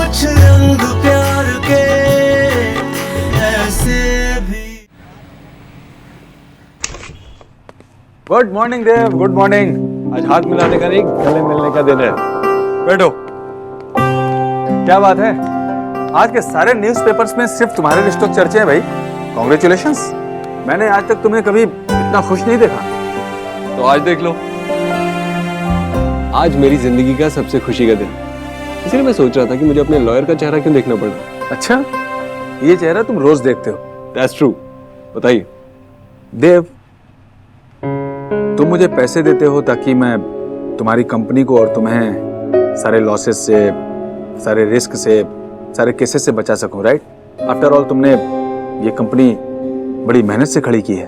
कुछ रंग प्यार के ऐसे भी। गुड मॉर्निंग देव, गुड मॉर्निंग। आज हाथ मिलाने का नहीं, गले मिलने का दिन है। बैठो। क्या बात है, आज के सारे न्यूज़पेपर्स में सिर्फ तुम्हारे रिश्तों की चर्चा है भाई। कॉन्ग्रेचुलेशंस। मैंने आज तक तुम्हें कभी इतना खुश नहीं देखा। तो आज देख लो, आज मेरी जिंदगी का सबसे खुशी का दिन। इसलिए मैं सोच रहा था कि मुझे अपने लॉयर का चेहरा क्यों देखना पड़ रहा। अच्छा, ये चेहरा तुम रोज देखते हो? That's true। बताइए। देव, तुम मुझे पैसे देते हो ताकि मैं तुम्हारी कंपनी को और तुम्हें सारे लॉसेस से, सारे रिस्क से, सारे केसेस से बचा सकूं, राइट? आफ्टर ऑल तुमने ये कंपनी बड़ी मेहनत से खड़ी की है।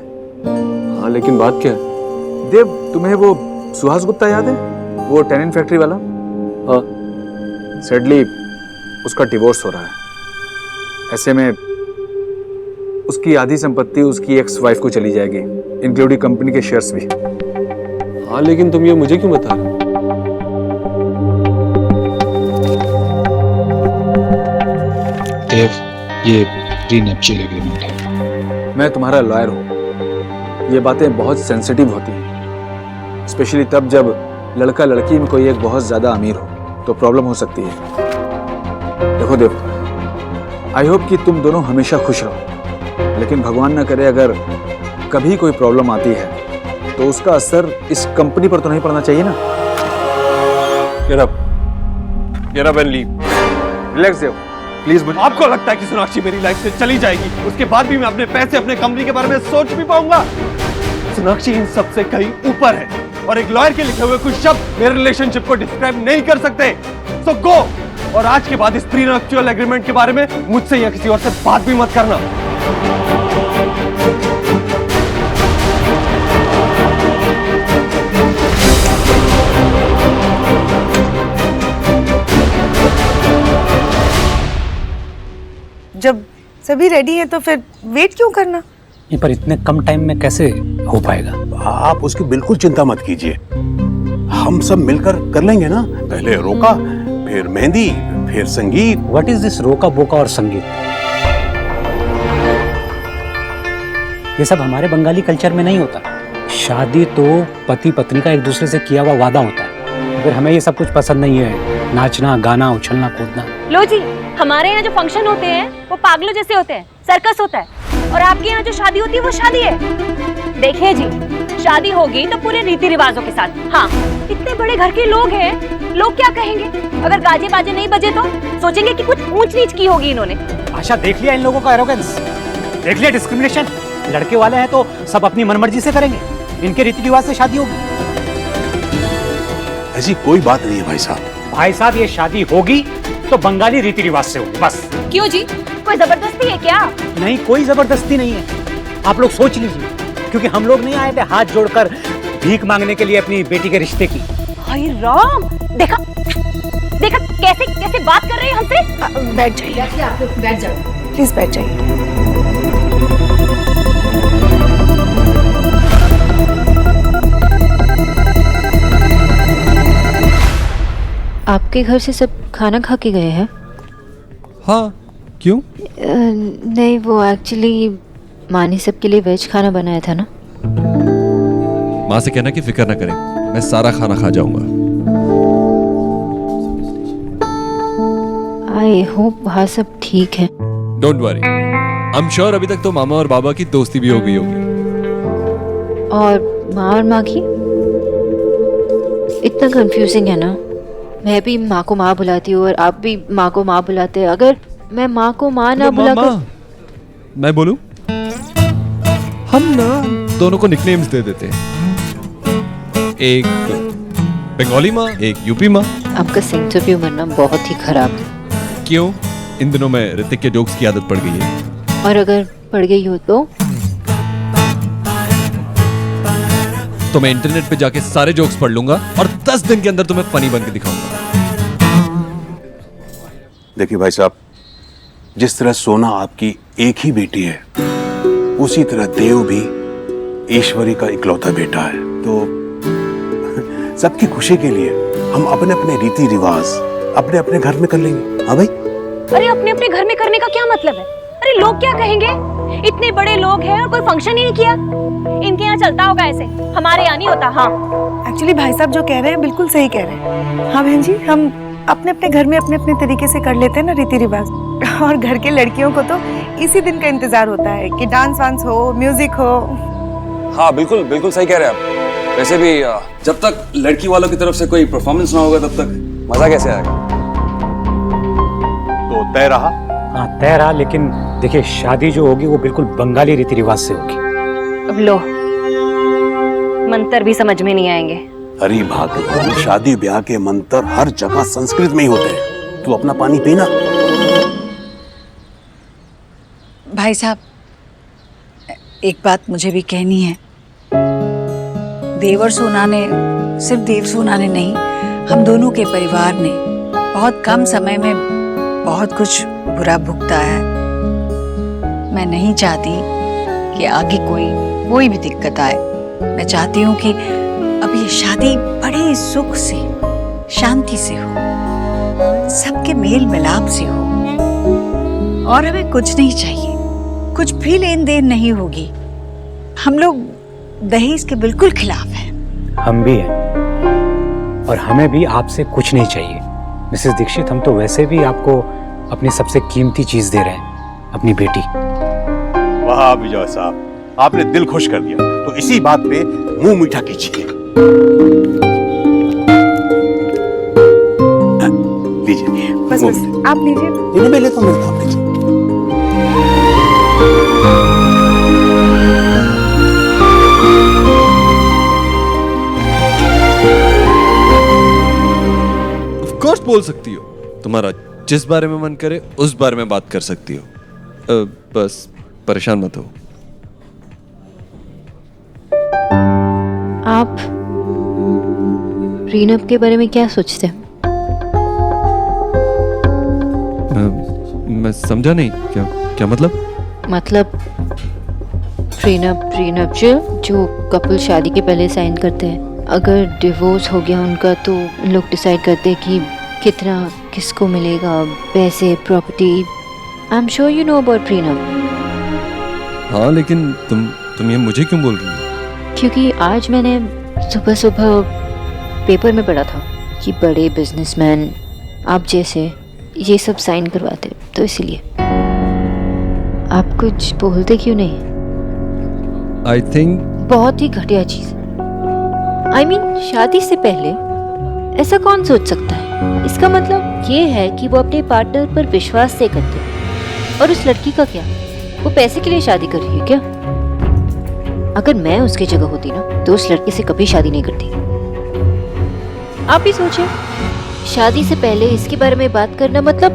हाँ, लेकिन बात क्या है? देव, तुम्हें वो सुहास गुप्ता याद है, वो टेनिन फैक्ट्री वाला? हाँ। सैडली उसका डिवोर्स हो रहा है। ऐसे में उसकी आधी संपत्ति उसकी एक्स वाइफ को चली जाएगी, इंक्लूडिंग कंपनी के शेयर्स भी। हाँ, लेकिन तुम ये मुझे क्यों बता रहे हो? देव, ये प्रीनप्शियल एग्रीमेंट है। मैं तुम्हारा लॉयर हूँ। ये बातें बहुत सेंसिटिव होती हैं, स्पेशली तब जब लड़का लड़की में कोई एक बहुत ज्यादा अमीर हो, तो प्रॉब्लम हो सकती है। देखो देव, आई होप कि तुम दोनों हमेशा खुश रहो, लेकिन भगवान ना करे अगर कभी कोई प्रॉब्लम आती है तो उसका असर इस कंपनी पर तो नहीं पड़ना चाहिए ना। Get up and leave। Relax Dev, please. मुझे आपको लगता है कि सोनाक्षी मेरी लाइफ से चली जाएगी, उसके बाद भी मैं अपने पैसे, अपने कंपनी के बारे में सोच भी पाऊंगा? सोनाक्षी इन सबसे कहीं ऊपर है, और एक लॉयर के लिखे हुए कुछ शब्द मेरे रिलेशनशिप को डिस्क्राइब नहीं कर सकते। सो गो, और आज के बाद इस प्रीनप्शियल एग्रीमेंट के बारे में मुझसे या किसी और से बात भी मत करना। जब सभी रेडी हैं तो फिर वेट क्यों करना? ये पर इतने कम टाइम में कैसे हो पाएगा? आप उसकी बिल्कुल चिंता मत कीजिए, हम सब मिलकर कर लेंगे ना। पहले रोका, फिर मेहंदी, फिर संगीत। व्हाट इज दिस रोका बोका और संगीत? ये सब हमारे बंगाली कल्चर में नहीं होता। शादी तो पति पत्नी का एक दूसरे से किया हुआ वादा होता है। अगर हमें ये सब कुछ पसंद नहीं है, नाचना गाना उछलना कूदना। लो जी, हमारे यहाँ जो फंक्शन होते हैं वो पागलों जैसे होते हैं, सर्कस होता है, और आपके यहाँ जो शादी होती है वो शादी है। देखिए जी, शादी होगी तो पूरे रीति रिवाजों के साथ। हाँ, इतने बड़े घर के लोग हैं, लोग क्या कहेंगे? अगर गाजे बाजे नहीं बजे तो सोचेंगे कि कुछ ऊंच नीच की होगी इन्होंने। आशा, देख लिया इन लोगों का एरोगेंस, देख लिया डिस्क्रिमिनेशन। लड़के वाले हैं तो सब अपनी मनमर्जी से करेंगे, इनके रीति रिवाज से शादी होगी। ऐसी कोई बात नहीं है भाई साहब। भाई साहब, ये शादी होगी तो बंगाली रीति रिवाज से होगी, बस। क्यों जी, कोई जबरदस्ती है क्या? नहीं, कोई जबरदस्ती नहीं है। आप लोग सोच लीजिए, क्योंकि हम लोग नहीं आए थे हाथ जोड़कर भीख मांगने के लिए अपनी बेटी के रिश्ते की। हाय राम, देखा देखा कैसे कैसे बात कर रहे हैं हमसे। बैठ जाइए, आप लोग बैठ जाओ, प्लीज बैठ जाइए। आपके घर से सब खाना खा के गए हैं? हाँ, क्यों? नहीं, वो एक्चुअली माँ ने सबके लिए वेज खाना बनाया था ना। माँ से कहना कि फिक्र ना करें, मैं सारा खाना खा जाऊंगा। आई होप वहाँ सब ठीक है। Don't worry, I am sure अभी तक तो मामा और बाबा की दोस्ती भी हो गई होगी। और माँ की इतना कंफ्यूजिंग है ना। मैं भी माँ को माँ बुलाती हूँ और आप भी माँ को माँ बुलाते हैं। अगर मैं माँ को माँ ना बुलाकर, मैं बोलूं, हम ना दोनों को निकनेम्स दे देते हैं। एक बंगाली माँ, एक यूपी माँ। आपका सेंस ऑफ ह्यूमर ना बहुत ही खराब है। क्यों? इन दिनों में ऋतिक के जोक्स की आदत पड़ गई है। और अगर पड़ गई हो तो मैं इंटरनेट पे जाके सारे जोक्स पढ़ लूंगा और 10 दिन के अंदर तुम्हें फनी बन के दिखाऊंगा। देखिए भाई साहब, जिस तरह सोना आपकी एक ही बेटी है, उसी तरह देव भी ईश्वरी का इकलौता बेटा है। तो सबकी खुशी के लिए हम अपने अपने रीति रिवाज अपने अपने घर में कर लेंगे। हाँ भाई। अरे अपने अपने घर में करने का क्या मतलब है? अरे लोग क्या कहेंगे? इतने बड़े लोग हैं और कोई फंक्शन ही नहीं किया। इनके यहाँ चलता होगा ऐसे, हमारे यहाँ नहीं होता। हाँ एक्चुअली भाई साहब जो कह रहे हैं बिल्कुल सही कह रहे हैं। हाँ बहन जी, हम अपने अपने घर में अपने अपने तरीके से कर लेते हैं ना रीति रिवाज। और घर के लड़कियों को तो इसी दिन का इंतजार होता है कि डांस वांस हो, म्यूजिक हो। हाँ बिल्कुल बिल्कुल सही कह रहे हैं आप। वैसे भी जब तक लड़की वालों की तरफ से कोई परफॉर्मेंस ना होगा तब तक मजा कैसे आएगा? तो तय रहा। हाँ तय रहा, लेकिन देखिए शादी जो होगी वो बिल्कुल बंगाली रीति रिवाज से होगी। अब लो, मंत्र भी समझ में नहीं आएंगे। अरे भागवत, शादी ब्याह के मंत्र हर जगह संस्कृत में ही होते हैं। तू अपना पानी पीना। भाई साहब, एक बात मुझे भी कहनी है। देवर सोना ने, सिर्फ देव सोना ने नहीं, हम दोनों के परिवार ने बहुत कम समय में बहुत कुछ बुरा भुगता है। मैं नहीं चाहती कि आगे कोई भी दिक्कत आए। मैं चाहती हूँ कि अब ये शादी बड़े सुख से, शांति से हो, सबके मेल मिलाप से हो। और हमें कुछ नहीं चाहिए, कुछ भी लेन देन नहीं होगी। हम लोग दहेज के बिल्कुल खिलाफ हैं। हम भी हैं, और हमें भी आपसे कुछ नहीं चाहिए मिसेस दीक्षित। हम तो वैसे भी आपको अपनी सबसे कीमती चीज दे रहे हैं, अपनी बेटी। वाह विजय साहब, आपने दिल खुश कर दिया। तो इसी बात पे मुंह मीठा कीजिए। लीजिए। बस बस आप लीजिए। मैं लेता हूँ, आप लीजिए। ऑफ कोर्स बोल सकती हो। तुम्हारा जिस बारे में मन करे उस बारे में बात कर सकती हो। बस परेशान मत हो। आप प्रीनप के बारे में क्या सोचते हैं? मैं समझा नहीं। क्या मतलब? मतलब प्रीनप जो कपल शादी के पहले साइन करते हैं। अगर डिवोर्स हो गया उनका तो उन लोग डिसाइड करते हैं कि कितना किसको मिलेगा, पैसे, property. I am sure you know about prenup. हाँ लेकिन तुम ये मुझे क्यों बोल रही हो? क्योंकि आज मैंने सुबह पेपर में पढ़ा था कि बड़े बिजनेसमैन आप जैसे ये सब साइन करवाते, तो इसीलिए। आप कुछ बोलते क्यों नहीं? आई थिंक बहुत ही घटिया चीज। आई मीन शादी से पहले ऐसा कौन सोच सकता है? इसका मतलब ये है कि वो अपने पार्टनर पर विश्वास से करते हैं। और उस लड़की का क्या, वो पैसे के लिए शादी कर रही है क्या? अगर मैं उसकी जगह होती ना तो उस लड़की से कभी शादी नहीं करती। आप ही सोचिए, शादी से पहले इसके बारे में बात करना मतलब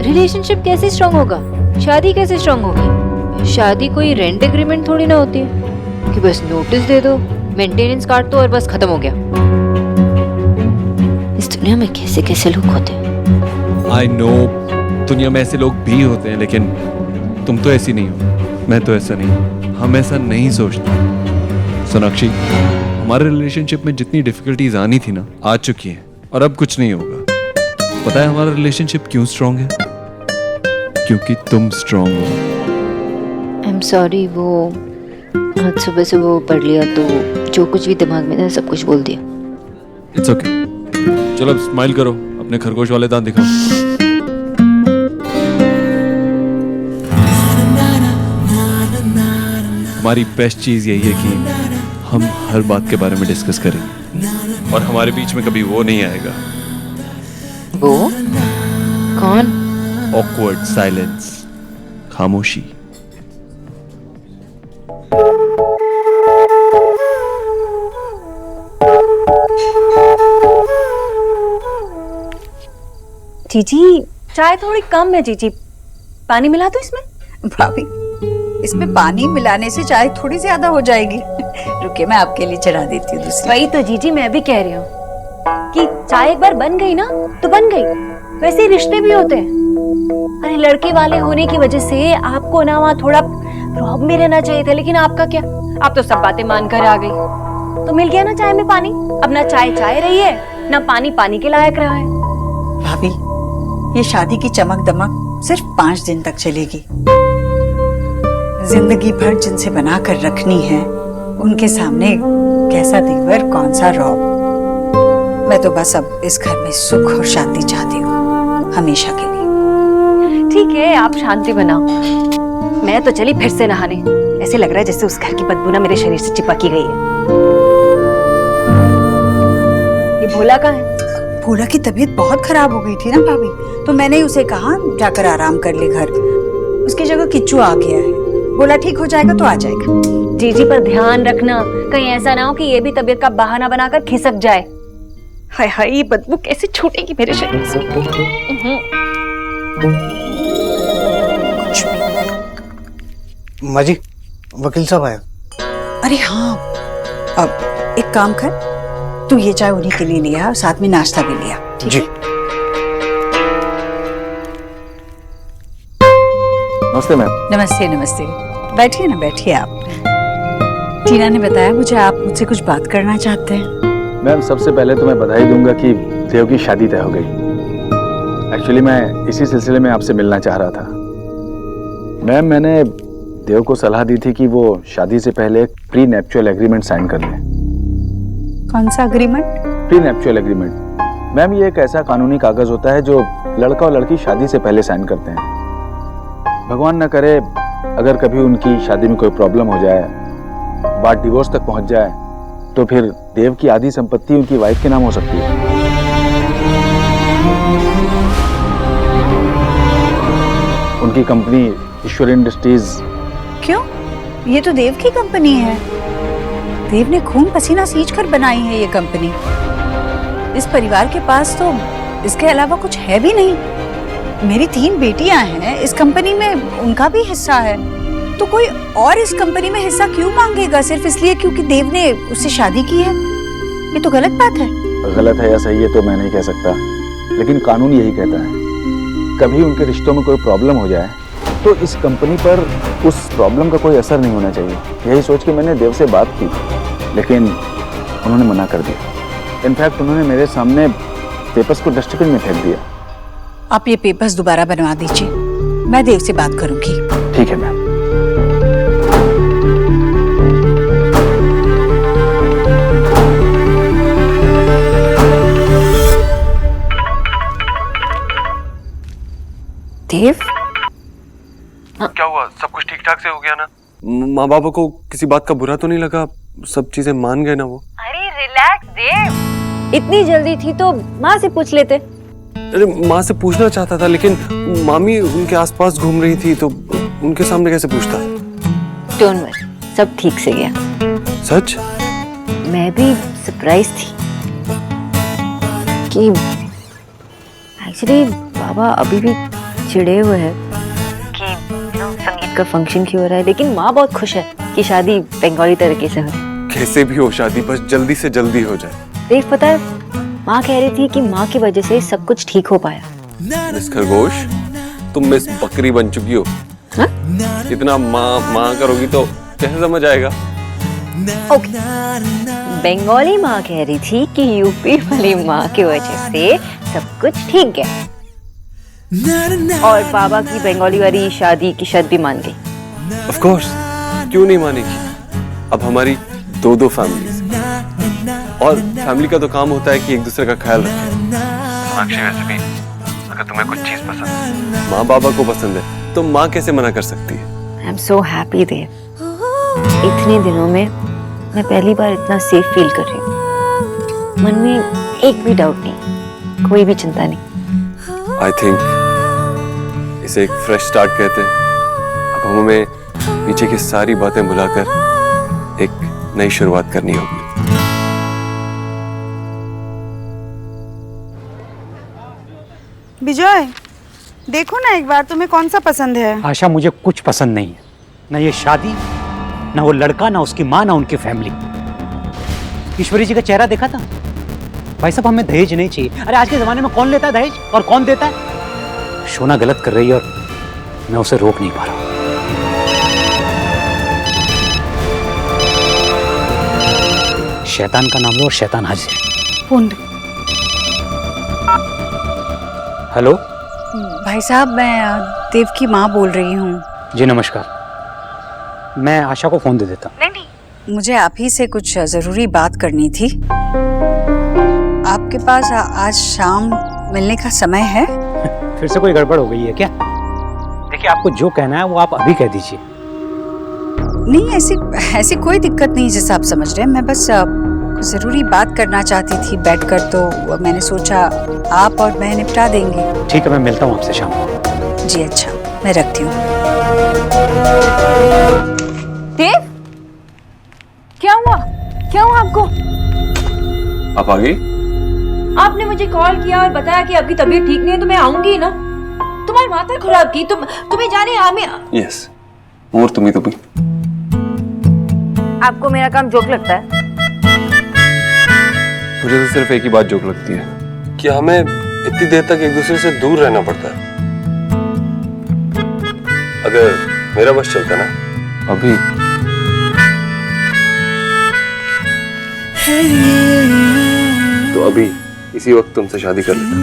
रिलेशनशिप कैसे स्ट्रांग होगा, शादी कैसे स्ट्रांग होगी? शादी कोई रेंट एग्रीमेंट थोड़ी ना होती है कि बस नोटिस दे दो, मेंटेनेंस काट दो और बस खत्म हो गया। इस दुनिया में कैसे कैसे लोग होते हैं। आई नो दुनिया में ऐसे लोग भी होते हैं, लेकिन तुम तो ऐसी नहीं हो, मैं तो ऐसा नहीं हूँ। हम ऐसा नहीं सोचते। सोनाक्षी, हमारे रिलेशनशिप में जितनी डिफिकल्टीज आनी थी ना, आ चुकी हैं और अब कुछ नहीं होगा। पता है हमारा रिलेशनशिप क्यों स्ट्रांग है? क्योंकि तुम स्ट्रांग हो। आई एम सॉरी, वो आज सुबह से वो पढ़ लिया तो जो कुछ भी दिमाग में था सब कुछ बोल दिया। It's okay. चलो अब स्माइल करो, अपने खरगोश वाले दांत दिखाओ। हमारी बेस्ट चीज यही है कि हम हर बात के बारे में डिस्कस करें और हमारे बीच में कभी वो नहीं आएगा। वो कौन? ऑकवर्ड साइलेंस, खामोशी। जीजी चाय थोड़ी कम है जीजी, पानी मिला दो इसमें। भाभी, इसमें पानी मिलाने से चाय थोड़ी ज्यादा हो जाएगी। रुके, मैं आपके लिए चढ़ा देती हूँ दूसरी। वही तो जीजी मैं भी कह रही हूँ कि चाय एक बार बन गई ना तो बन गई। वैसे ही रिश्ते भी होते हैं। अरे लड़के वाले होने की वजह से आपको ना वहाँ थोड़ा रौब में रहना चाहिए था, लेकिन आपका क्या, आप तो सब बातें मानकर आ गई। तो मिल गया ना चाय में पानी। अब ना चाय चाय रही है, ना पानी पानी के लायक रहा है। भाभी, ये शादी की चमक दमक सिर्फ 5 दिन तक चलेगी। जिंदगी भर जिनसे बना कर रखनी है, उनके सामने कैसा देवर कौन सा रौब। मैं तो बस अब इस घर में सुख और शांति चाहती हूँ, हमेशा के लिए। ठीक है, आप शांति बनाओ। मैं तो चली फिर से नहाने। ऐसे लग रहा है जैसे उस घर की बदबू ना मेरे शरीर से चिपकी गई है। ये भोला कहाँ है? भोला की तबीयत बहुत खराब हो गई थी ना भाभी, तो मैंने उसे कहा जाकर आराम कर ले घर। उसकी जगह किच्चू आ गया है। भोला ठीक हो जाएगा तो आ जाएगा। जीजी पर ध्यान रखना, कहीं ऐसा ना हो कि ये भी तबीयत का बहाना बनाकर खिसक जाए। हाय हाय, ये बदबू कैसे छूटेगी मेरे शरीर से? माँ जी, वकील साहब आए। अरे हाँ, अब एक काम कर, तू ये चाय उन्हीं के लिए लिया और साथ में नाश्ता भी लिया। ठीक है? नमस्ते मैम। नमस्ते नमस्ते, बैठिए ना, बैठिए आप। टीना ने बताया मुझे आप मुझसे कुछ बात करना चाहते हैं। मैम, सबसे पहले तो मैं बधाई दूंगा कि देव की शादी तय हो गई। एक्चुअली मैं इसी सिलसिले में आपसे मिलना चाह रहा था। मैम, मैंने देव को सलाह दी थी कि वो शादी से पहले एक प्री नैप्चुअल एग्रीमेंट साइन कर ले। कौन सा agreement? Prenuptial agreement. Ma'am, ये एक ऐसा कानूनी कागज होता है जो लड़का और लड़की शादी से पहले साइन करते हैं। भगवान न करे अगर कभी उनकी शादी में कोई प्रॉब्लम हो जाए, बात डिवोर्स तक पहुंच जाए, तो फिर देव की आधी संपत्ति उनकी वाइफ के नाम हो सकती है। उनकी कंपनी ईश्वर इंडस्ट्रीज। क्यों? ये तो देव की कंपनी है। देव ने खून पसीना सींच कर बनाई है ये कंपनी। इस परिवार के पास तो इसके अलावा कुछ है भी नहीं। मेरी 3 बेटियां हैं, इस कंपनी में उनका भी हिस्सा है। तो कोई और इस कंपनी में हिस्सा क्यों मांगेगा सिर्फ इसलिए क्योंकि देव ने उससे शादी की है? ये तो गलत बात है। गलत है या सही है तो मैं नहीं कह सकता, लेकिन कानून यही कहता है। कभी उनके रिश्तों में कोई प्रॉब्लम हो जाए तो इस कंपनी पर उस प्रॉब्लम का कोई असर नहीं होना चाहिए। यही सोच के मैंने देव से बात की, लेकिन उन्होंने मना कर दिया। इनफैक्ट उन्होंने मेरे सामने पेपर्स को डस्टबिन में फेंक दिया। आप ये पेपर्स दोबारा बनवा दीजिए, मैं देव से बात करूंगी। ठीक है मैम। देव, क्या हुआ? सब कुछ ठीक ठाक से हो गया ना? माँ बाबा को किसी बात का बुरा तो नहीं लगा? सब चीजें मान गए ना वो? अरे रिलैक्स देव, इतनी जल्दी थी तो माँ से पूछ लेते। अरे माँ से पूछना चाहता था, लेकिन मामी उनके आसपास घूम रही थी तो उनके सामने कैसे पूछता? डोंट वरी, सब ठीक से गया। सच? मैं भी सरप्राइज थी कि एक्चुअली बाबा अभी भी चिढ़े हुए हैं कि संगीत का फंक्शन क्यों हो रहा है, लेकिन माँ बहुत खुश है कि शादी बंगाली तरीके से हो रही है। कैसे भी हो शादी बस जल्दी से जल्दी हो जाए। देख, पता है माँ कह रही थी कि माँ की वजह से सब कुछ ठीक हो पाया। मिस खरगोश, तुम मिस बकरी बन चुकी हो। हाँ? इतना माँ करोगी तो कैसे समझ आएगा? बंगाली माँ कह रही थी कि यूपी वाली माँ की वजह से सब कुछ ठीक गया और बाबा की बंगाली वाली शादी की शर्त भी मान गई। ऑफ कोर्स, क्यों नहीं मानेगी? अब हमारी 2 फैमिलीज, और फैमिली का तो काम होता है कि एक दूसरे का ख्याल रखें। साक्षी, वैसे भी अगर तुम्हें कुछ चीज पसंद है, माँ बाबा को पसंद है, तो माँ कैसे मना कर सकती है? आई एम सो हैप्पी देव। इतने दिनों में मैं पहली बार इतना सेफ फील कर रही हूँ। मन में एक भी डाउट नहीं, कोई भी चिंता नहीं। आई थिंक इसे एक फ्रेश स्टार्ट कहते हैं। अब हमें पीछे की सारी बातें भुलाकर एक नई शुरुआत करनी होगी। विजय, देखो ना एक बार, तुम्हें कौन सा पसंद है? आशा, मुझे कुछ पसंद नहीं है। ना ये शादी, ना वो लड़का, ना उसकी माँ, ना उनकी फैमिली। ईश्वरी जी का चेहरा देखा था? भाई साहब, हमें दहेज नहीं चाहिए। अरे आज के जमाने में कौन लेता है दहेज और कौन देता है? शोना गलत कर रही है और मैं उसे रोक नहीं पा रहा। शैतान का नाम लो और शैतान हाजिर। पुंड। हेलो, भाई साहब, मैं देव की माँ बोल रही हूँ। जी नमस्कार, मैं आशा को फोन दे देता। नहीं, मुझे आप ही से कुछ ज़रूरी बात करनी थी। आपके पास आज शाम मिलने का समय है? फिर से कोई गड़बड़ हो गई है क्या? देखिए, आपको जो कहना है वो आप अभी कह दीजिए। नहीं, ऐसी कोई दिक्कत नहीं जैसा आप समझ रहे हैं। मैं बस ज़रूरी बात करना चाहती थी बैठकर, तो मैंने सोचा आप और मैं निपटा देंगे। ठीक है, मैं मिलता हूँ आपसे शाम को। जी अच्छा, मैं रखती हूँ। देव, क्या हुआ? क्या हुआ आपको? आप आ गई? आपने मुझे कॉल किया और बताया कि आपकी तबीयत ठीक नहीं है, तो मैं आऊंगी ना। तुम्हारी माता खराब की, तुम्हें जाने हमें। यस, और तुम्हें तो भी। आपको मेरा काम जोक लगता है? मुझे तो सिर्फ एक ही बात जोक लगती है कि हमें इतनी देर तक एक दूसरे से दूर रहना पड़ता है। अगर मेरा बस चलता ना अभी, तो अभी इसी वक्त तुमसे शादी कर लेता।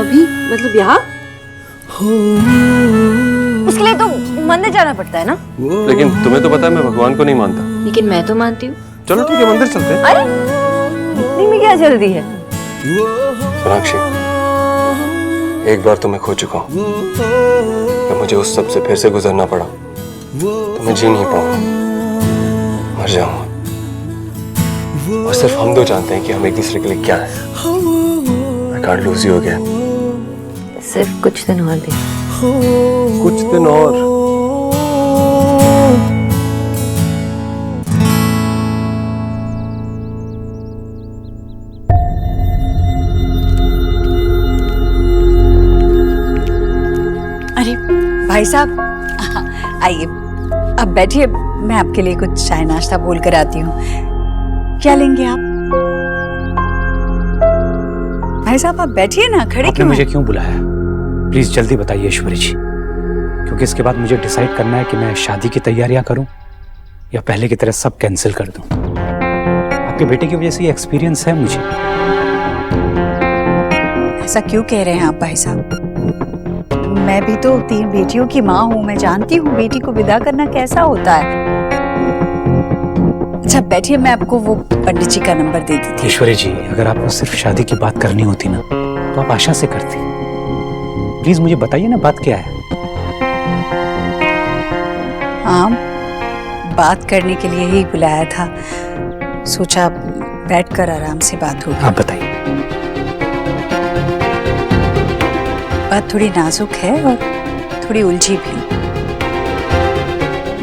अभी मतलब यहाँ? उसके लिए तो मंदिर जाना पड़ता है ना। लेकिन तुम्हें तो पता है मैं भगवान को नहीं मानता। लेकिन मैं तो मानती हूँ। चलो ठीक है, मंदिर चलते हैं। अरे इतनी में क्या जल्दी है? सोनाक्षी, एक बार तो मैं खो चुका हूँ। अगर मुझे उस सब से फिर से गुजरना पड़ा तो मैं जी नहीं पाऊंगा, मर जाऊंगा। और सिर्फ हम दो जानते हैं कि हम एक दूसरे के लिए क्या है। I can't lose you again। सिर्फ कुछ दिन और दे। कुछ दिन और। अरे भाई साहब, आइए, अब बैठिए, मैं आपके लिए कुछ चाय नाश्ता बोल कर आती हूँ। क्या लेंगे आप? भाई साहब आप बैठिए ना, खड़े आपने क्यों मुझे हैं? क्यों बुलाया है? प्लीज जल्दी बताइए ईश्वरी जी, क्योंकि इसके बाद मुझे डिसाइड करना है कि मैं शादी की तैयारियां करूं या पहले की तरह सब कैंसिल कर दूं। आपके बेटे की वजह से ये एक्सपीरियंस है मुझे। ऐसा क्यों कह रहे हैं आप भाई साहब? मैं भी तो 3 बेटियों की माँ हूँ, मैं जानती हूँ बेटी को विदा करना कैसा होता है। अच्छा बैठिए, मैं आपको वो पंडित जी का नंबर दे देती। ईश्वरी जी, अगर आपको सिर्फ शादी की बात करनी होती ना तो आप आशा से करती। प्लीज मुझे बताइए ना, बात क्या है? हाँ, बात करने के लिए ही बुलाया था। सोचा बैठकर आराम से बात होगी। आप बताइए। बात थोड़ी नाजुक है और थोड़ी उलझी भी।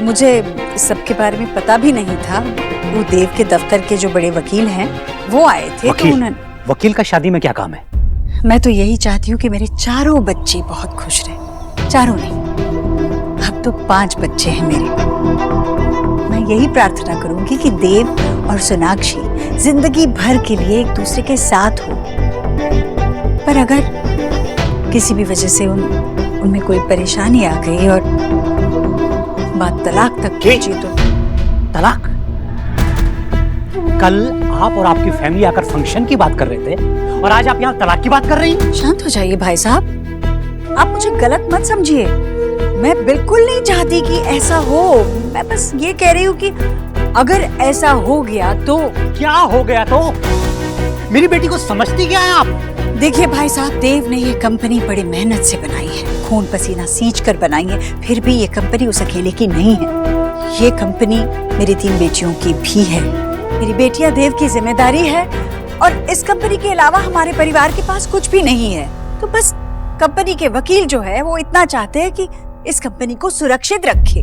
मुझे इस सब के बारे में पता भी नहीं था। वो देव के दफ्तर के जो बड़े वकील हैं वो आए थे। तो उन्होंने, वकील का शादी में क्या काम है? मैं तो यही चाहती हूँ कि मेरे चारों बच्चे बहुत खुश रहें। चारों नहीं, अब तो 5 बच्चे हैं मेरे। मैं यही प्रार्थना करूंगी कि देव और सोनाक्षी जिंदगी भर के लिए एक दूसरे के साथ हो। पर अगर किसी भी वजह से उनमें कोई परेशानी आ गई और बात तलाक तक पहुंची तो। तलाक? कल आप और आपकी फैमिली आकर फंक्शन की बात कर रहे थे और आज आप यहाँ तलाक की बात कर रही हैं? शांत हो जाइए भाई साहब, आप मुझे गलत मत समझिए। मैं बिल्कुल नहीं चाहती कि ऐसा हो। मैं बस ये कह रही हूँ कि अगर ऐसा हो गया तो। क्या हो गया तो? मेरी बेटी को समझती क्या है आप? देखिए भाई साहब, देव ने ये कंपनी बड़ी मेहनत से बनाई है, खून पसीना सींच कर बनाई है। फिर भी ये कंपनी उस अकेले की नहीं है। ये कंपनी मेरी 3 बेटियों की भी है। मेरी बेटियां देव की जिम्मेदारी है और इस कंपनी के अलावा हमारे परिवार के पास कुछ भी नहीं है। तो बस कंपनी के वकील जो है वो इतना चाहते हैं कि इस कंपनी को सुरक्षित रखे।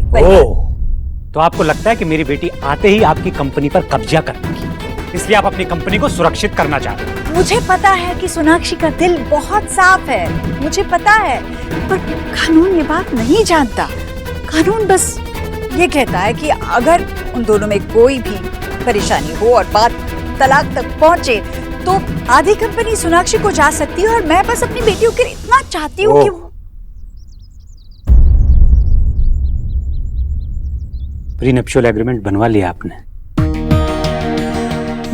तो आपको लगता है कि मेरी बेटी आते ही आपकी कंपनी पर कब्जा करेगी, इसलिए आप अपनी कंपनी को सुरक्षित करना चाहते हैं? मुझे पता है कि सोनाक्षी का दिल बहुत साफ है, मुझे पता है, पर कानून ये बात नहीं जानता। कानून बस ये कहता है कि अगर उन दोनों में कोई भी परेशानी हो और बात तलाक तक पहुंचे तो आधी कंपनी सोनाक्षी को जा सकती है। और मैं बस अपनी बेटियों के लिए इतना चाहती हूँ कि प्रीनप्शुअल एग्रीमेंट बनवा लिया आपने?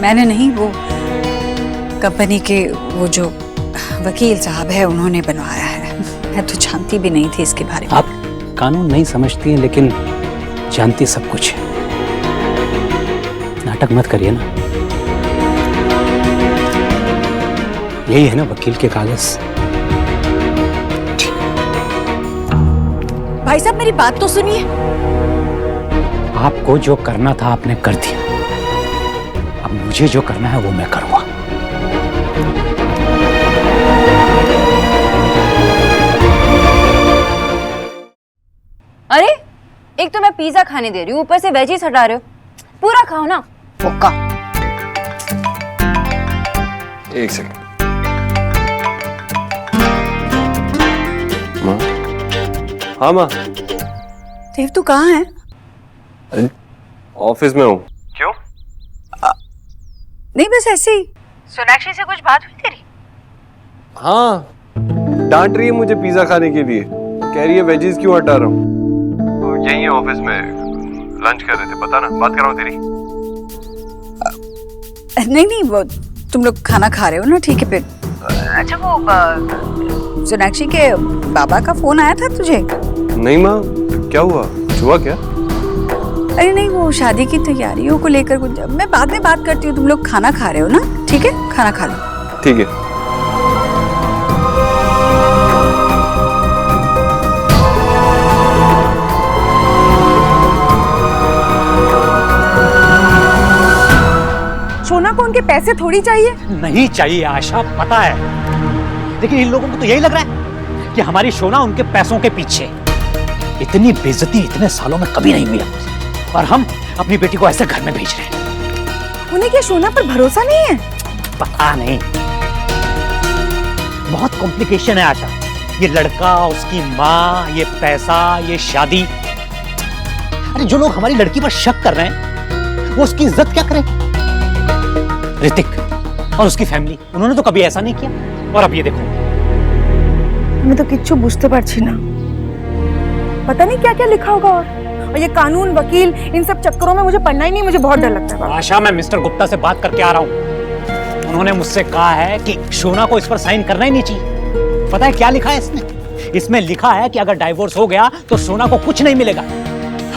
मैंने नहीं, वो कंपनी के वो जो वकील साहब है, उन्होंने बनवाया है। मैं तो जानती भी नहीं थी इसके बारे में। आप कानून नहीं समझती हैं लेकिन जानती सब कुछ है। नाटक मत करिए ना। यही है ना वकील के कागज। भाई साहब मेरी बात तो सुनिए। आपको जो करना था आपने कर दिया, अब मुझे जो करना है वो मैं करूंगा। अरे एक तो मैं पिज्जा खाने दे रही हूँ, ऊपर से वेजीज हटा रहे हो। पूरा खाओ ना। फोका। एक सेकंड। माँ, हाँ माँ, देव तू कहाँ है? ऑफिस में हूँ। क्यों? नहीं बस ऐसे ही। सोनाक्षी से कुछ बात हुई तेरी? हाँ, डांट रही है मुझे पिज्जा खाने के लिए। कह रही है वेजीज क्यों हटा रहा हूँ। तो यही ऑफिस में लंच कर रहे थे, पता ना, बात कर रहा हूँ तेरी। नहीं नहीं, वो तुम लोग खाना खा रहे हो ना, ठीक है फिर। अच्छा वो सोनाक्षी के बाबा का फोन आया था तुझे? नहीं माँ, क्या हुआ? कुछ हुआ क्या? अरे नहीं, वो शादी की तैयारियों को लेकर कुछ। मैं बाद में बात करती हूँ, तुम लोग खाना खा रहे हो ना, ठीक है? खाना खा लो। ठीक है। सोना को उनके पैसे थोड़ी चाहिए। नहीं चाहिए आशा, पता है, लेकिन इन लोगों को तो यही लग रहा है कि हमारी सोना उनके पैसों के पीछे। इतनी बेइज्जती इतने सालों में कभी नहीं मिला और हम अपनी बेटी को ऐसे घर में भेज रहे हैं। उन्हें क्या सोना पर भरोसा नहीं है? पता नहीं, बहुत कॉम्प्लिकेशन है आशा। ये लड़का, उसकी माँ, ये पैसा, ये शादी। अरे जो लोग हमारी लड़की पर शक कर रहे हैं वो उसकी इज्जत क्या करें? ऋतिक और उसकी फैमिली, उन्होंने तो कभी ऐसा नहीं किया। और अब ये देखो। मैं तो किच्छु बुझते पारছি ना, पता नहीं क्या क्या लिखा होगा। और ये कानून, वकील, इन सब चक्करों में मुझे पढ़ना ही नहीं, मुझे बहुत डर लगता है। आशा, मैं मिस्टर गुप्ता से बात करके आ रहा हूँ। उन्होंने मुझसे कहा है कि सोना को इस पर साइन करना ही नहीं चाहिए। पता है क्या लिखा है इसमें? इसमें लिखा है कि अगर डाइवोर्स हो गया तो सोना को कुछ नहीं मिलेगा,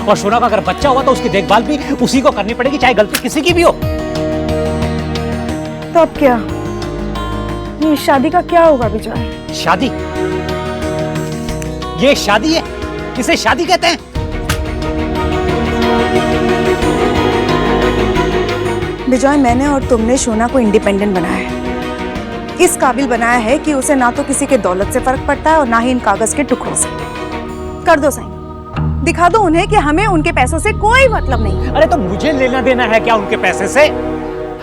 और सोना का अगर बच्चा हुआ तो उसकी देखभाल भी उसी को करनी पड़ेगी, चाहे गलती किसी की भी हो। तो अब क्या? ये शादी का क्या होगा विजय? शादी? ये शादी है? इसे शादी कहते हैं? विजय, मैंने और तुमने सोना को इंडिपेंडेंट बनाया है, इस काबिल बनाया है कि उसे ना तो किसी के दौलत से फर्क पड़ता है और ना ही इन कागज के टुकड़ों से। कर दो साइन, दिखा दो उन्हें कि हमें उनके पैसों से कोई मतलब नहीं। अरे तो मुझे लेना देना है क्या उनके पैसे से?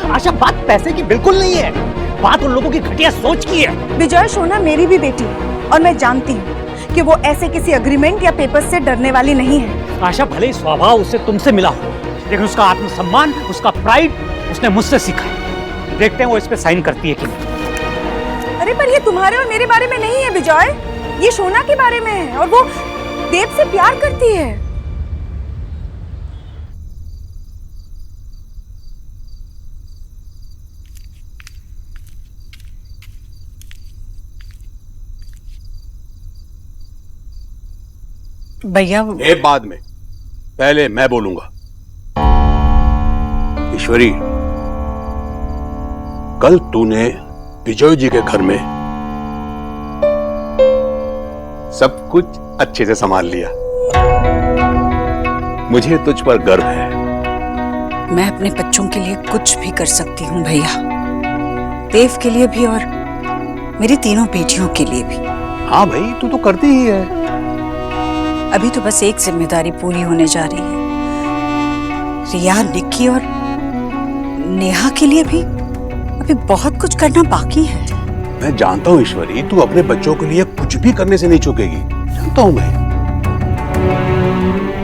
आशा, बात पैसे की बिल्कुल नहीं है, बात उन लोगों की घटिया सोच की है। विजय, सोना मेरी भी बेटी है और मैं जानती हूँ कि वो ऐसे किसी अग्रीमेंट या पेपर से डरने वाली नहीं है। आशा, भले ही स्वभाव उससे तुमसे मिला हो, लेकिन उसका आत्मसम्मान, उसका प्राइड उसने मुझसे सीखा है। देखते हैं वो इस पे साइन करती है कि नहीं। अरे पर ये तुम्हारे और मेरे बारे में नहीं है विजय, ये सोना के बारे में है, और वो देव से प्यार करती है। भैया ये बाद में, पहले मैं बोलूंगा। ईश्वरी, कल तूने विजय जी के घर में सब कुछ अच्छे से संभाल लिया। मुझे तुझ पर गर्व है। मैं अपने बच्चों के लिए कुछ भी कर सकती हूँ भैया, देव के लिए भी और मेरी तीनों बेटियों के लिए भी। हाँ भाई, तू तो करती ही है। अभी तो बस एक जिम्मेदारी पूरी होने जा रही है। रिया, निक्की और नेहा के लिए भी अभी बहुत कुछ करना बाकी है। मैं जानता हूँ ईश्वरी, तू अपने बच्चों के लिए कुछ भी करने से नहीं चूकेगी, जानता हूँ मैं।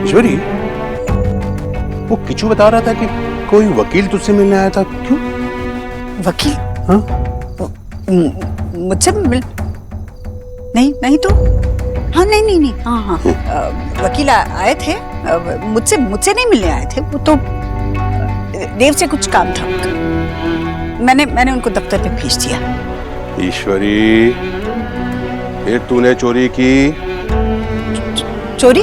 ईश्वरी, वो किचू बता रहा था कि कोई वकील तुझसे मिलने आया था, क्यों? वकील? हाँ? मुझसे मिल? नहीं तो हाँ, नहीं, हाँ, वकील आए थे, मुझसे नहीं मिलने आए थे। वो तो देव से कुछ काम था, मैंने उनको दफ्तर पे भेज दिया। ईश्वरी, फिर तूने चोरी की? चोरी?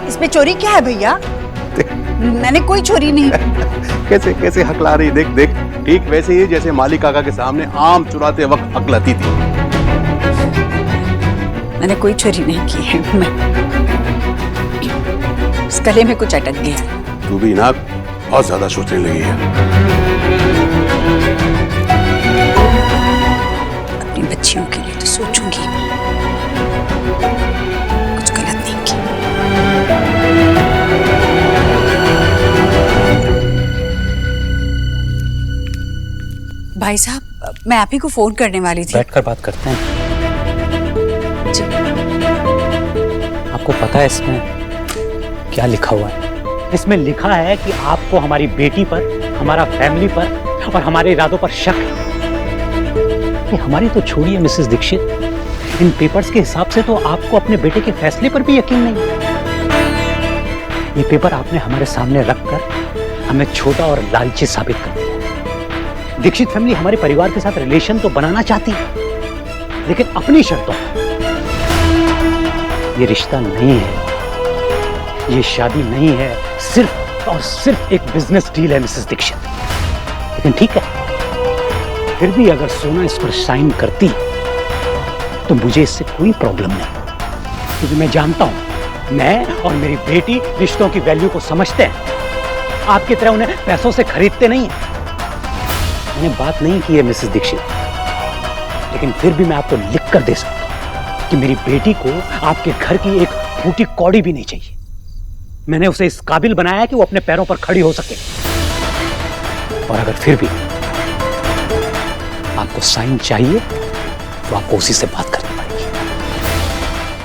इसमें चोरी क्या है भैया? मैंने कोई चोरी नहीं। कैसे कैसे हकला रही, देख देख, ठीक वैसे ही जैसे मालिक काका के सामने आम चुराते वक्त हकलाती थी। मैंने कोई चोरी नहीं की है। इस गले में कुछ अटक गया है। तू भी ना बहुत ज्यादा सोचने लगी है। अपनी बच्चियों के लिए तो सोचूंगी, कुछ गलत नहीं की। भाई साहब, मैं आप ही को फोन करने वाली थी। बैठकर बात करते हैं। जी। आपको पता है इसमें क्या लिखा हुआ है? इसमें लिखा है कि आपको हमारी बेटी पर, हमारा फैमिली पर और हमारे इरादों पर शक है। ये हमारी तो छोड़िए मिसेस दीक्षित, इन पेपर्स के हिसाब से तो आपको अपने बेटे के फैसले पर भी यकीन नहीं। ये पेपर आपने हमारे सामने रखकर हमें छोटा और लालची साबित कर दिया। दीक्षित फैमिली हमारे परिवार के साथ रिलेशन तो बनाना चाहती है, लेकिन अपनी शर्तों पर। ये रिश्ता नहीं है, ये शादी नहीं है, सिर्फ और सिर्फ एक बिजनेस डील है मिसेस दीक्षित। लेकिन ठीक है, फिर भी अगर सोना इस पर साइन करती तो मुझे इससे कोई प्रॉब्लम नहीं, क्योंकि मैं जानता हूं मैं और मेरी बेटी रिश्तों की वैल्यू को समझते हैं। आपकी तरह उन्हें पैसों से खरीदते नहीं हैं। मैंने बात नहीं की है मिसेस दीक्षित, लेकिन फिर भी मैं आपको लिख कर दे सकता हूं कि मेरी बेटी को आपके घर की एक फूटी कौड़ी भी नहीं चाहिए। मैंने उसे इस काबिल बनाया है कि वो अपने पैरों पर खड़ी हो सके। और अगर फिर भी आपको साइन चाहिए तो आपको उसी से बात करनी पड़ेगी,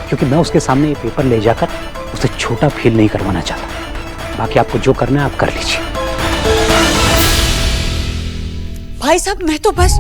क्योंकि मैं उसके सामने ये पेपर ले जाकर उसे छोटा फील नहीं करवाना चाहता। बाकी आपको जो करना है आप कर लीजिए। भाई साहब, मैं तो बस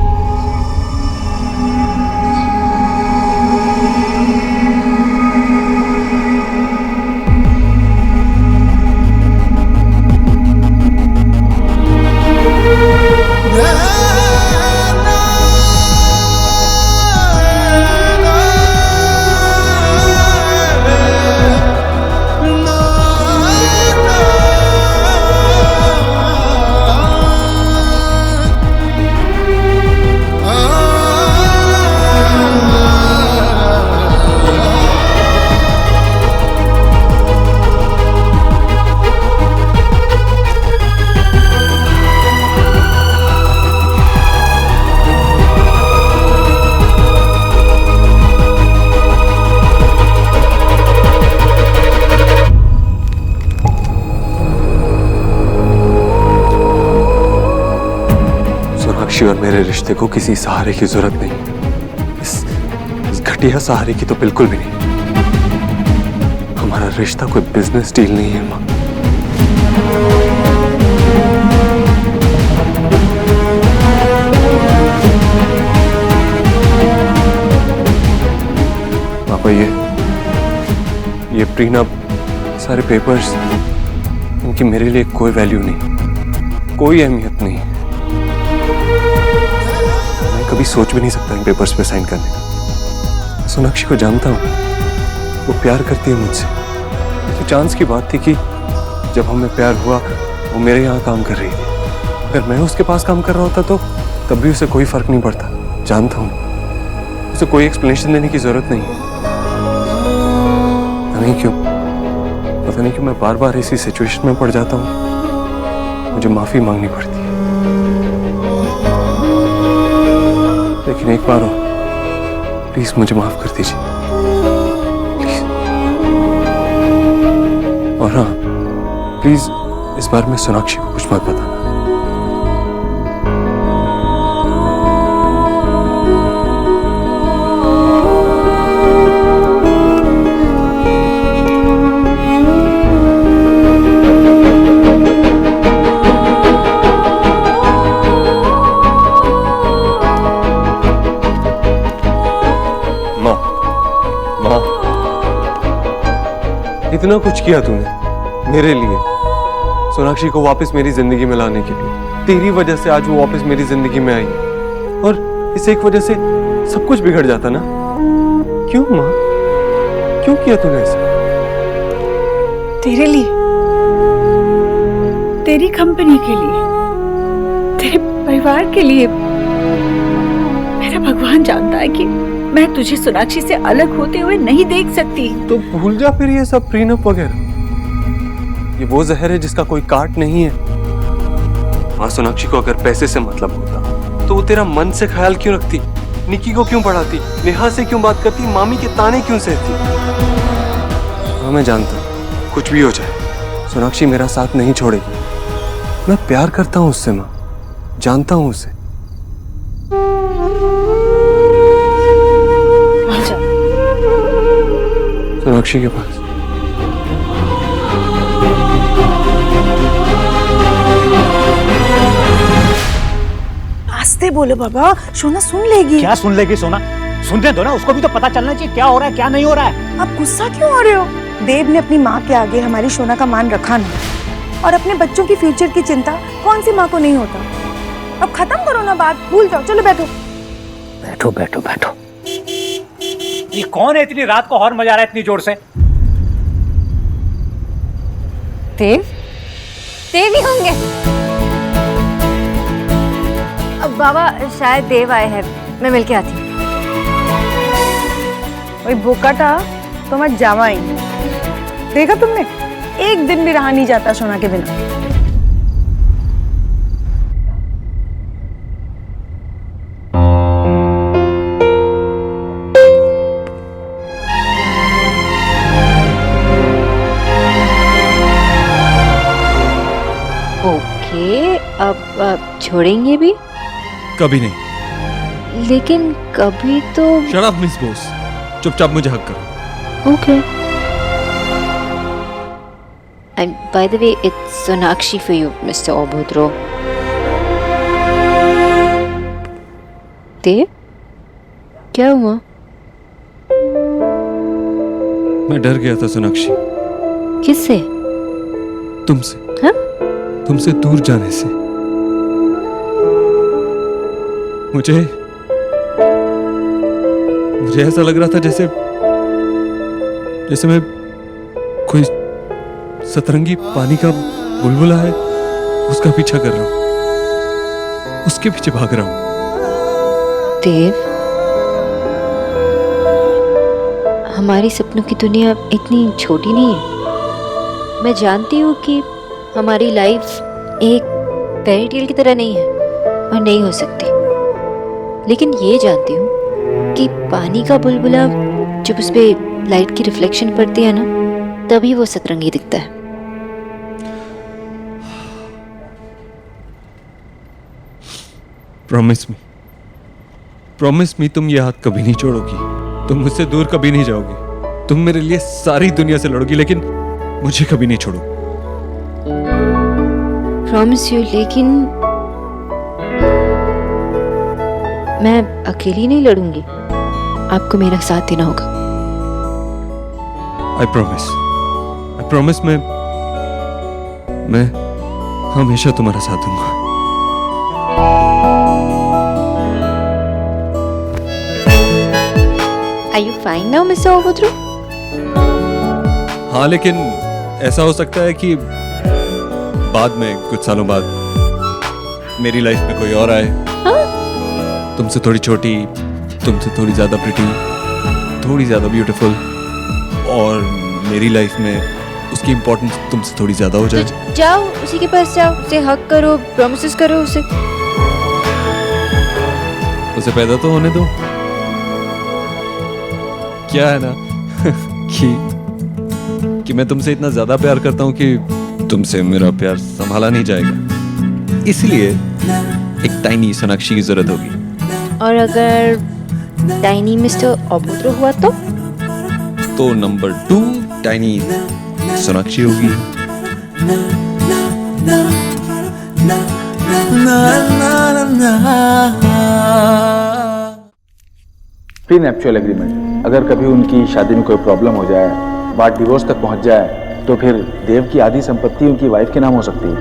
और मेरे रिश्ते को किसी सहारे की जरूरत नहीं। इस घटिया सहारे की तो बिल्कुल भी नहीं। हमारा रिश्ता कोई बिजनेस डील नहीं है माँ। पापा, ये प्रीनप, सारे पेपर्स, इनकी मेरे लिए कोई वैल्यू नहीं, कोई अहमियत नहीं। कभी सोच भी नहीं सकता इन पेपर्स पे साइन करने का। सोनाक्षी को जानता हूँ, वो प्यार करती है मुझसे। तो चांस की बात थी कि जब हमें प्यार हुआ वो मेरे यहाँ काम कर रही थी। अगर मैं उसके पास काम कर रहा होता तो तब भी उसे कोई फर्क नहीं पड़ता। जानता हूँ उसे कोई एक्सप्लेनेशन देने की जरूरत नहीं है। पता नहीं क्यों मैं बार बार इसी सिचुएशन में पड़ जाता हूँ। मुझे माफी मांगनी पड़ती है, लेकिन एक बार हो, प्लीज मुझे माफ कर दीजिए, प्लीज। और हाँ, प्लीज इस बार में सोनाक्षी को कुछ मत बताना। इतना कुछ किया तूने मेरे लिए, सोनाक्षी को वापस मेरी जिंदगी में लाने के लिए। तेरी वजह से आज वो वापस मेरी जिंदगी में आई। और इस एक वजह से सब कुछ बिगड़ जाता ना। क्यों माँ, क्यों किया तूने ऐसा? तेरे लिए, तेरी कंपनी के लिए, तेरे परिवार के लिए। मेरा भगवान जानता है कि मैं तुझे सोनाक्षी से अलग होते हुए नहीं देख सकती। तो भूल जा फिर ये सब प्रीनप वगैरह। ये वो जहर है जिसका कोई काट नहीं है। माँ, सोनाक्षी को अगर पैसे से मतलब होता तो वो तेरा मन से ख्याल क्यों रखती? निकी को क्यों पढ़ाती? नेहा से क्यों बात करती? मामी के ताने क्यों सहती? हाँ, मैं जानता हूँ कुछ भी हो जाए सोनाक्षी मेरा साथ नहीं छोड़ेगी। मैं प्यार करता हूँ उससे माँ, जानता हूँ उसे। सोनाक्षी के पास। आस्ते बोलो बाबा, सोना सुन लेगी। क्या सुन लेगी सोना? सुनने दो ना, उसको भी तो पता चलना चाहिए क्या हो रहा है क्या नहीं हो रहा है। आप गुस्सा क्यों हो रहे हो? देव ने अपनी माँ के आगे हमारी सोना का मान रखा नहीं, और अपने बच्चों की फ्यूचर की चिंता कौन सी माँ को नहीं होता। अब खत्म करो ना बात, भूल जाओ। चलो बैठो बैठो बैठो बैठो। ये कौन है इतनी रात को हॉर्न बजा रहा है इतनी जोर से? देव, देव ही होंगे। अब बाबा शायद देव आए हैं, मैं मिलके आती हूँ। वही बोकाटा तो मत जावा ही। देखा तुमने, एक दिन भी रहा नहीं जाता सोना के बिना। ओके, अब छोड़ेंगे भी? कभी नहीं। लेकिन कभी तो। शट अप मिस बोस, चुपचाप मुझे हक करो। Okay. And by the way, it's Sonakshi for you, Mr. Obudro. देव, क्या हुआ? मैं डर गया था सोनाक्षी। किससे? तुमसे। हाँ? तुमसे दूर जाने से। मुझे ऐसा लग रहा था जैसे मैं कोई सतरंगी पानी का बुलबुला है, उसका पीछा कर रहा हूं, उसके पीछे भाग रहा हूं। देव, हमारी सपनों की दुनिया इतनी छोटी नहीं है। मैं जानती हूँ कि हमारी लाइफ एक फेरी टेल की तरह नहीं है और नहीं हो सकती, लेकिन ये जानती हूँ कि पानी का बुलबुला जब उस पे लाइट की रिफ्लेक्शन पड़ती है ना, तभी वो सतरंगी दिखता है। प्रॉमिस मी तुम ये हाथ कभी नहीं छोड़ोगी, तुम मुझसे दूर कभी नहीं जाओगी, तुम मेरे लिए सारी दुनिया से लड़ोगी, लेकिन मुझे कभी नहीं छोड़ोगी। प्रॉमिस यू, लेकिन मैं अकेली नहीं लड़ूंगी, आपको मेरा साथ देना होगा। आई प्रॉमिस मैं हमेशा तुम्हारा साथ दूंगा। Are you fine now, Mr. Obudro? हाँ, लेकिन ऐसा हो सकता है कि बाद में कुछ सालों बाद मेरी लाइफ में कोई और आए। हाँ? तुमसे थोड़ी छोटी, तुमसे थोड़ी ज्यादा प्रिटी, थोड़ी ज्यादा ब्यूटीफुल, और मेरी लाइफ में उसकी इम्पोर्टेंस तुमसे थोड़ी ज्यादा हो जाए। तो जाओ उसी के पास, जाओ उसे हक करो, प्रॉमिसेस करो उसे पैदा तो होने दो। क्या है ना कि मैं तुमसे इतना ज्यादा प्यार करता हूं कि तुमसे मेरा प्यार संभाला नहीं जाएगा, इसलिए एक टाइनी सोनाक्षी की जरूरत होगी। और अगर टाइनी मिस्टर ओबुद्रो हुआ तो नंबर 2 टाइनी सोनाक्षी होगी। प्री नैप्चुअल एग्रीमेंट, अगर कभी उनकी शादी में कोई प्रॉब्लम हो जाए, बात डिवोर्स तक पहुंच जाए, तो फिर देव की आधी संपत्ति उनकी वाइफ के नाम हो सकती है।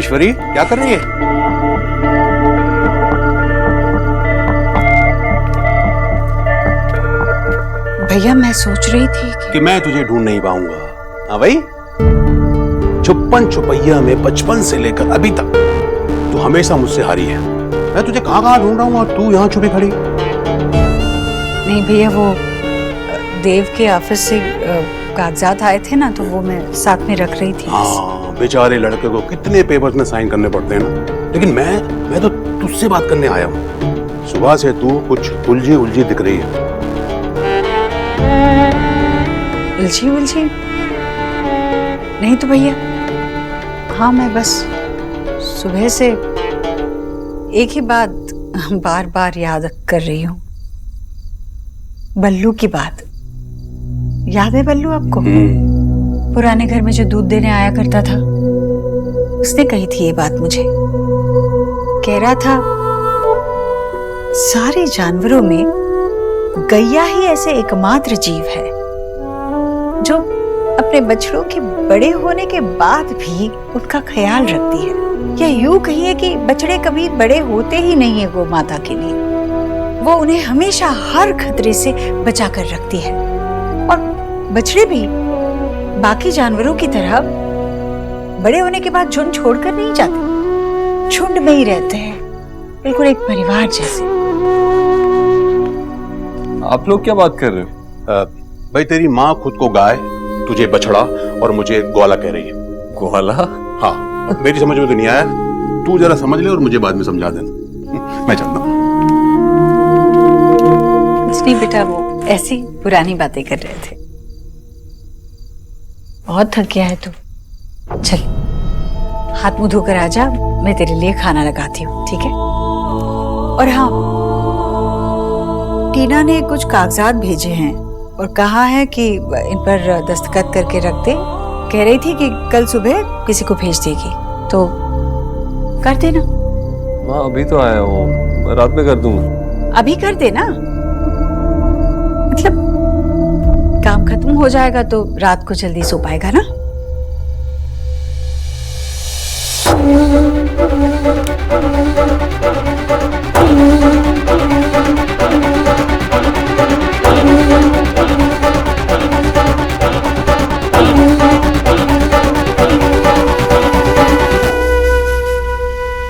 ईश्वरी क्या कर रही है? भैया मैं सोच रही थी कि मैं तुझे ढूंढ नहीं पाऊंगा। हाँ भाई, छुपन छुपैया में बचपन से लेकर अभी तक तू हमेशा मुझसे हारी है। मैं तुझे कहाँ कहाँ ढूंढ रहा हूँ और तू यहाँ छुपी खड़ी। नहीं भैया, वो देव के ऑफिस से कागजात आए थे ना, तो वो मैं साथ में रख रही थी। हाँ, बेचारे लड़के को कितने पेपर्स में साइन करने पड़ते हैं ना। लेकिन मैं तो तुझसे बात करने आया हूँ। सुबह से तू कुछ उलझी उलझी दिख रही है। उलझी उलझी नहीं तो भैया, हाँ मैं बस सुबह से एक ही बात बार बार याद कर रही हूँ। बल्लू की बात याद है? बल्लू आपको पुराने घर में जो दूध देने आया करता था, उसने कही थी ये बात मुझे। कह रहा था सारे जानवरों में गैया ही ऐसे एकमात्र जीव है जो अपने बछड़ों के बड़े होने के बाद भी उनका ख्याल रखती है। या यूं कहिए कि बछड़े कभी बड़े होते ही नहीं है गौ माता के लिए, वो उन्हें हमेशा हर खतरे से बचा कर रखती है। और बछड़े भी बाकी जानवरों की तरह बड़े होने के बाद झुंड छोड़कर नहीं जाते, झुंड में ही रहते हैं, बिल्कुल एक परिवार जैसे। आप लोग क्या बात कर रहे हो? भाई तेरी माँ खुद को गाय, तुझे बछड़ा और मुझे ग्वाला कह रही है। ग्वाला? हाँ, मेरी समझ में तो नहीं आया, तू जरा समझ ले और मुझे बाद में समझा देना। मैं चलता हूँ। कुछ नहीं बेटा, वो ऐसी पुरानी बातें कर रहे थे। बहुत थक गया है तू, चल हाथ मुंह धोकर आजा, मैं तेरे लिए खाना लगाती हूँ, ठीक है? और हाँ, टीना ने कुछ कागजात भेजे हैं और कहा है कि इन पर दस्तखत करके रख दे। कह रही थी कि कल सुबह किसी को भेज देगी, तो कर देना। माँ अभी तो आया हूँ, रात में कर दूंगा। अभी कर देना, मतलब काम खत्म हो जाएगा तो रात को जल्दी सो पाएगा ना।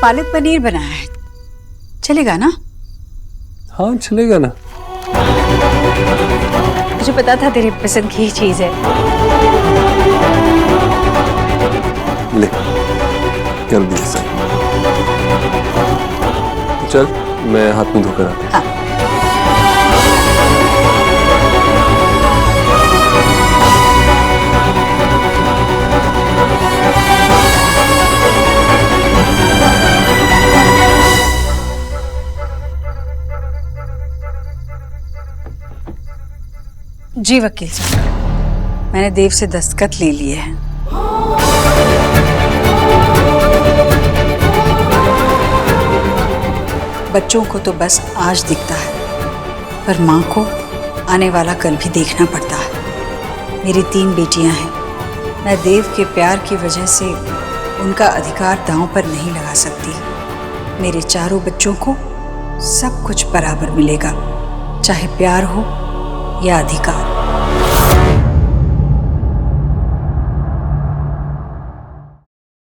पालक पनीर बनाया है, चलेगा ना? हाँ चलेगा ना। मुझे पता था तेरे पसंद की चीज है। ले कर दिया सर। चल मैं हाथ में धोकर आता हूँ। हाँ। जी वकील साहब, मैंने देव से दस्तखत ले लिए हैं। बच्चों को तो बस आज दिखता है, पर माँ को आने वाला कल भी देखना पड़ता है। मेरी 3 बेटियां हैं, मैं देव के प्यार की वजह से उनका अधिकार दांव पर नहीं लगा सकती। मेरे चारों बच्चों को सब कुछ बराबर मिलेगा, चाहे प्यार हो या अधिकार।